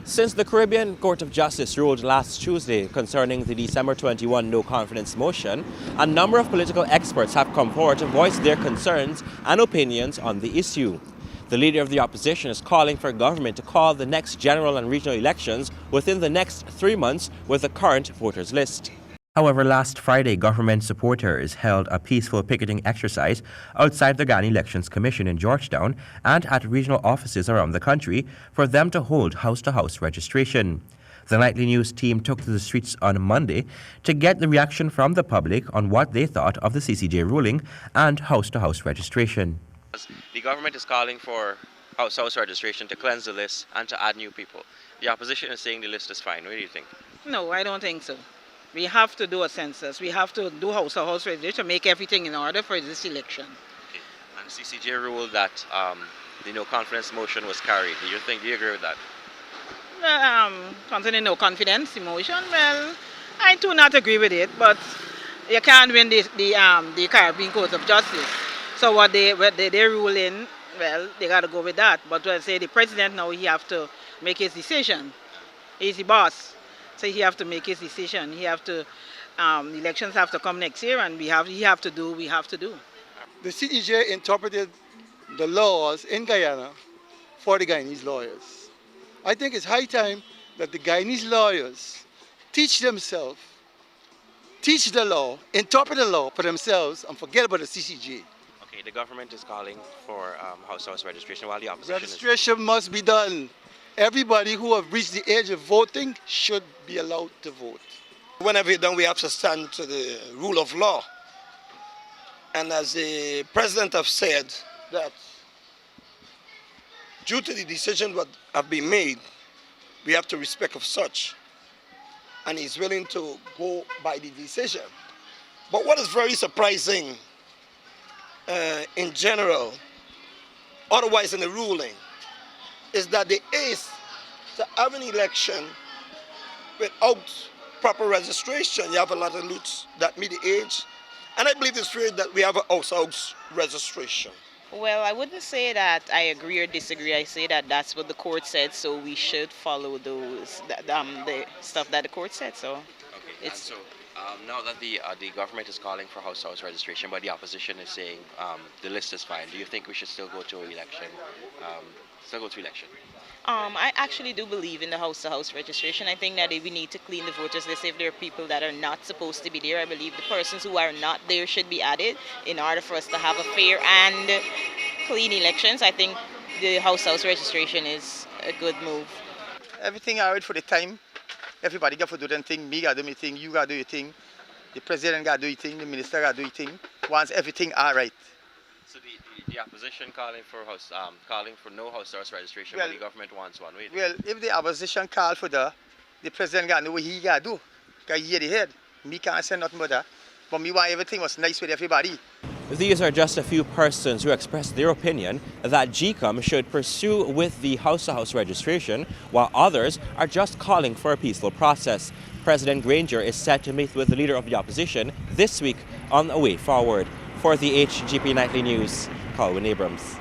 Since the Caribbean Court of Justice ruled last Tuesday concerning the December 21 no-confidence motion, a number of political experts have come forward to voice their concerns and opinions on the issue. The leader of the opposition is calling for government to call the next general and regional elections within the next 3 months with the current voters list. However, last Friday, government supporters held a peaceful picketing exercise outside the Ghana Elections Commission in Georgetown and at regional offices around the country for them to hold house-to-house registration. The Nightly News team took to the streets on Monday to get the reaction from the public on what they thought of the CCJ ruling and house-to-house registration. The government is calling for house-to-house registration to cleanse the list and to add new people. The opposition is saying the list is fine. What do you think? No, I don't think so. We have to do a census. We have to do house-to-house registration to make everything in order for this election. Okay. And the CCJ ruled that the no-confidence motion was carried. Do you agree with that? Concerning no confidence motion, well, I do not agree with it, but you can't win the Caribbean Court of Justice. So what they rule in, well, they got to go with that. But when I say the president now, he have to make his decision. He's the boss. So he have to make his decision. He have to, elections have to come next year, and he have to do. The CCJ interpreted the laws in Guyana for the Guyanese lawyers. I think it's high time that the Guyanese lawyers teach the law, interpret the law for themselves, and forget about the CCJ. Okay, the government is calling for house-to-house registration while the opposition Registration must be done. Everybody who have reached the age of voting should be allowed to vote. Whenever you're done, we have to stand to the rule of law. And as the president have said, that due to the decision that have been made, we have to respect of such. And he's willing to go by the decision. But what is very surprising in general, otherwise in the ruling, is that the ace to have an election without proper registration. You have a lot of youths that meet the age, and I believe it's fair that we have a house registration. Well, I wouldn't say that I agree or disagree. I say that that's what the court said, so we should follow the stuff that the court said. So, okay. It's now that the government is calling for house-to-house registration, but the opposition is saying the list is fine. Do you think we should still go to election? I actually do believe in the house-to-house registration. I think that we need to clean the voters list if there are people that are not supposed to be there. I believe the persons who are not there should be added in order for us to have a fair and clean elections. I think the house-to-house registration is a good move. Everything all right for the time. Everybody got to do their thing. Me got to do my thing. You got to do your thing. The president got to do his thing. The minister got to do his thing. Once everything all right. So the opposition calling for no house-to-house registration, but the government wants one. Well, if the opposition call for the president got to know what he got to do. Because he hear the head. Me can't say nothing about that. But me want everything was nice with everybody. These are just a few persons who expressed their opinion that GECOM should pursue with the house-to-house registration, while others are just calling for a peaceful process. President Granger is set to meet with the leader of the opposition this week on a way forward. For the HGP Nightly News, Colwyn Abrams.